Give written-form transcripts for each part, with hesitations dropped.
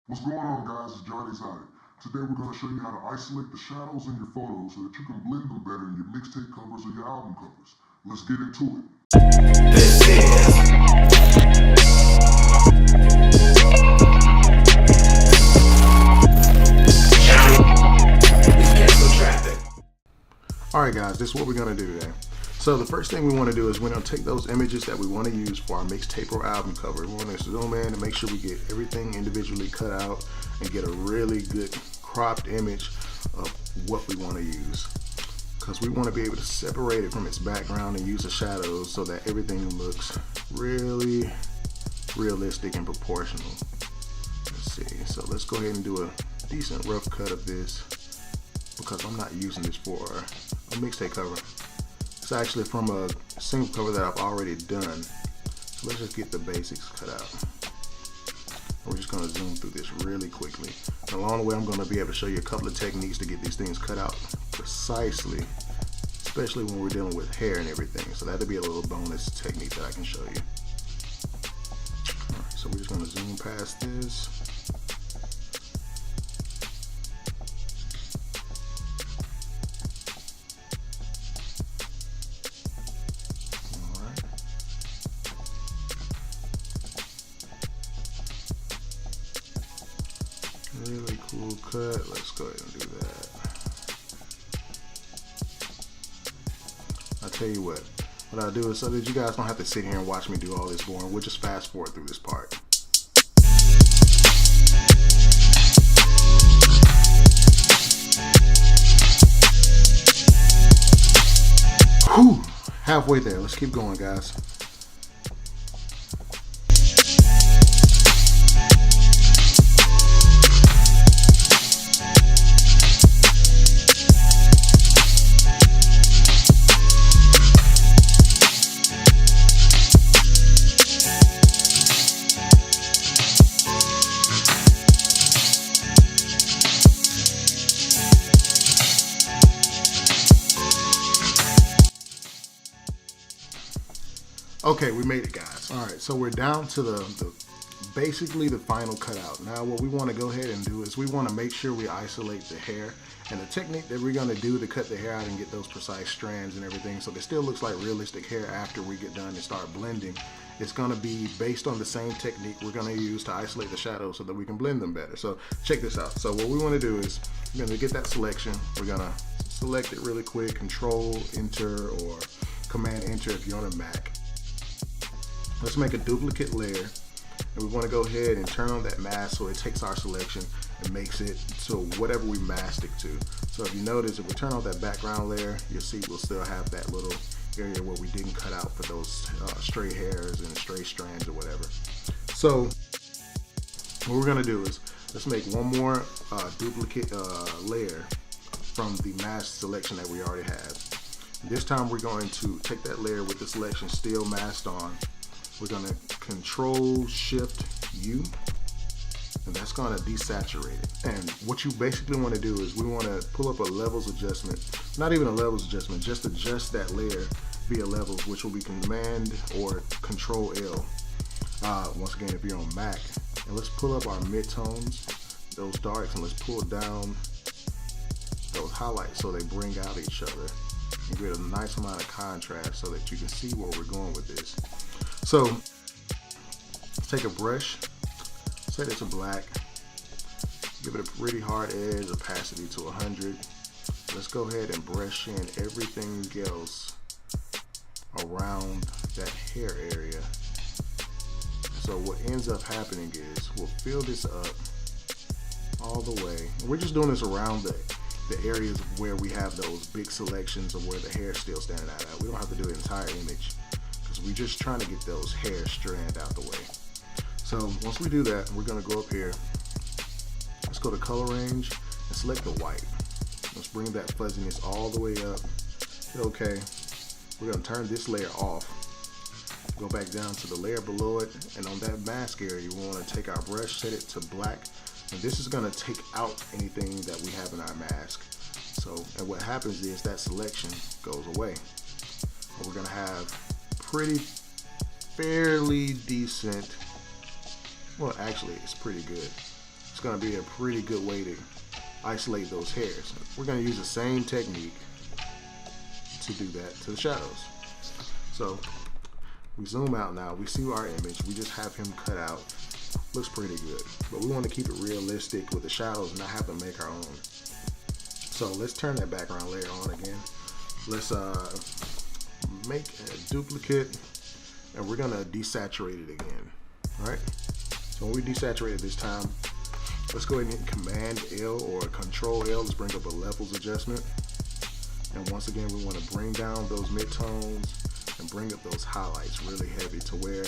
What's going on, guys? It's Johny Zotic. Today we're going to show you how to isolate the shadows in your photos so that you can blend them better in your mixtape covers or your album covers. Let's get into it. This is Alright guys, this is what we're going to do today. So the first thing we want to do is we're going to take those images that we want to use for our mixtape or album cover. We want to zoom in and make sure we get everything individually cut out and get a really good cropped image of what we want to use. Because we want to be able to separate it from its background and use the shadows so that everything looks really realistic and proportional. Let's see, so let's go ahead and do a decent rough cut of this because I'm not using this for a mixtape cover. It's actually from a single cover that I've already done. So let's just get the basics cut out. We're just going to zoom through this really quickly. And along the way, I'm going to be able to show you a couple of techniques to get these things cut out precisely, especially when we're dealing with hair and everything. So that'll be a little bonus technique that I can show you. All right, so we're just going to zoom past this. Really cool cut. Let's go ahead and do that. I'll tell you what I'll do is so that you guys don't have to sit here and watch me do all this boring, we'll just fast forward through this part. Whew, halfway there. Let's keep going, guys. Okay, we made it, guys. All right, so we're down to the basically the final cutout. Now what we want to go ahead and do is we want to make sure we isolate the hair, and the technique that we're going to do to cut the hair out and get those precise strands and everything so it still looks like realistic hair after we get done and start blending. It's going to be based on the same technique we're going to use to isolate the shadows so that we can blend them better. So check this out. So what we want to do is we're going to get that selection. We're going to select it really quick, Control Enter or Command Enter if you're on a Mac. Let's make a duplicate layer, and we want to go ahead and turn on that mask so it takes our selection and makes it so whatever we mask it to. So if you notice, if we turn on that background layer, you'll see we'll still have that little area where we didn't cut out for those stray hairs and stray strands or whatever. So what we're going to do is let's make one more duplicate layer from the mask selection that we already have. This time we're going to take that layer with the selection still masked on. We're going to Control Shift U, and that's going to desaturate it. And what you basically want to do is we want to pull up a levels adjustment, not even a levels adjustment, just adjust that layer via levels, which will be Command or Control L. Once again, if you're on Mac, and let's pull up our midtones, those darks, and let's pull down those highlights so they bring out each other and get a nice amount of contrast so that you can see where we're going with this. So let's take a brush, set it to black, give it a pretty hard edge, opacity to 100. Let's go ahead and brush in everything else around that hair area. So what ends up happening is we'll fill this up all the way. And we're just doing this around the areas where we have those big selections of where the hair is still standing out at. We don't have to do the entire image, we're just trying to get those hair strand out the way. So once we do that, we're going to go up here. Let's go to color range and select the white. Let's bring that fuzziness all the way up. Okay, we're going to turn this layer off. Go back down to the layer below it, and on that mask area, we want to take our brush, set it to black, and this is going to take out anything that we have in our mask. So, and what happens is that selection goes away. And we're going to have pretty fairly decent, well actually it's pretty good it's going to be a pretty good way to isolate those hairs. We're going to use the same technique to do that to the shadows. So we zoom out now, we see our image, we just have him cut out. Looks pretty good, but we want to keep it realistic with the shadows and not have to make our own. So let's turn that background layer on again. Let's make a duplicate, and we're gonna desaturate it again. All right, so when we desaturate it this time, let's go ahead and hit Command L or Control L. Let's bring up a levels adjustment, and once again we want to bring down those midtones and bring up those highlights really heavy to where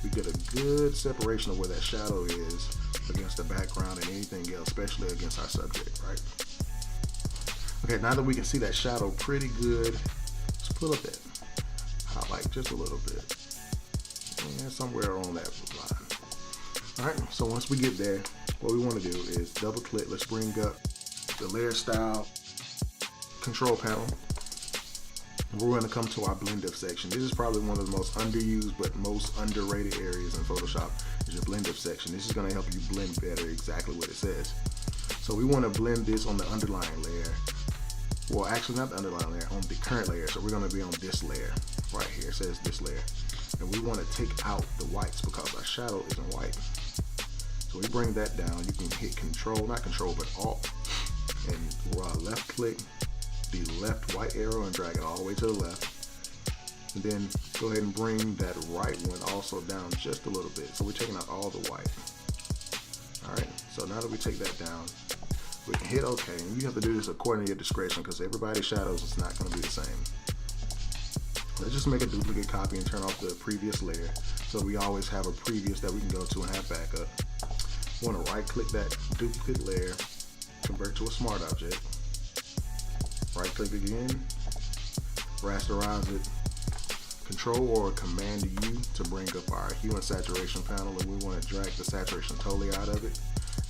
we get a good separation of where that shadow is against the background and anything else, especially against our subject, right? Okay, now that we can see that shadow pretty good, let's pull up that highlight just a little bit. And somewhere on that line. All right, so once we get there, what we want to do is double click. Let's bring up the layer style control panel. We're going to come to our blend depth section. This is probably one of the most underused but most underrated areas in Photoshop is your blend depth section. This is going to help you blend better exactly what it says. So we want to blend this on the underlying layer. Well, actually not the underlying layer, on the current layer. So we're going to be on this layer right here. It says this layer. And we want to take out the whites because our shadow isn't white. So we bring that down. You can hit Control, not Control, but Alt, and left click the left white arrow and drag it all the way to the left. And then go ahead and bring that right one also down just a little bit. So we're taking out all the white. All right, so now that we take that down, we can hit OK. And you have to do this according to your discretion because everybody's shadows is not going to be the same. Let's just make a duplicate copy and turn off the previous layer. So we always have a previous that we can go to and have backup. We want to right click that duplicate layer, convert to a smart object. Right click again, rasterize it, Control or Command U to bring up our hue and saturation panel, and we want to drag the saturation totally out of it,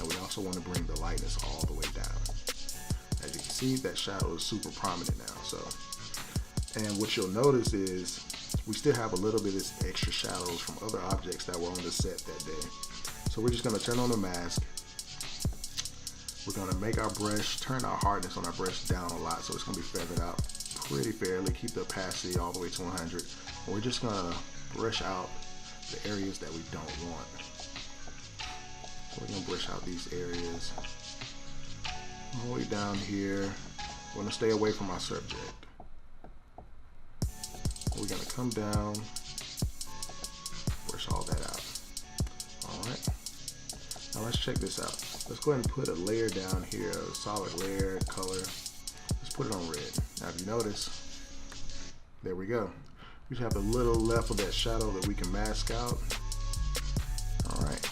and we also want to bring the lightness all the way down. As you can see, that shadow is super prominent now. So, and what you'll notice is we still have a little bit of extra shadows from other objects that were on the set that day. So we're just going to turn on the mask. We're going to make our brush, turn our hardness on our brush down a lot so it's going to be feathered out pretty fairly. Keep the opacity all the way to 100. And we're just going to brush out the areas that we don't want. So we're going to brush out these areas all the way down here. We're going to stay away from our subject. We're going to come down, brush all that out. All right. Now let's check this out. Let's go ahead and put a layer down here, a solid layer, color. Let's put it on red. Now if you notice, there we go. We have a little left of that shadow that we can mask out. All right.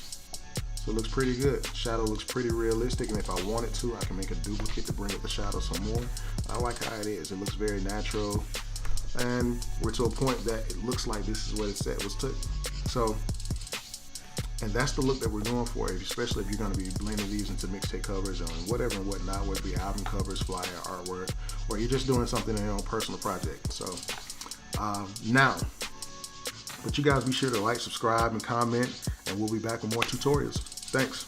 So it looks pretty good. Shadow looks pretty realistic, and if I wanted to, I can make a duplicate to bring up the shadow some more. I like how it is. It looks very natural, and we're to a point that it looks like this is what it said was took. So. And that's the look that we're going for, especially if you're going to be blending these into mixtape covers and whatever and whatnot, whether it be album covers, flyer, artwork, or you're just doing something in your own personal project. So now, but you guys be sure to like, subscribe, and comment, and we'll be back with more tutorials. Thanks.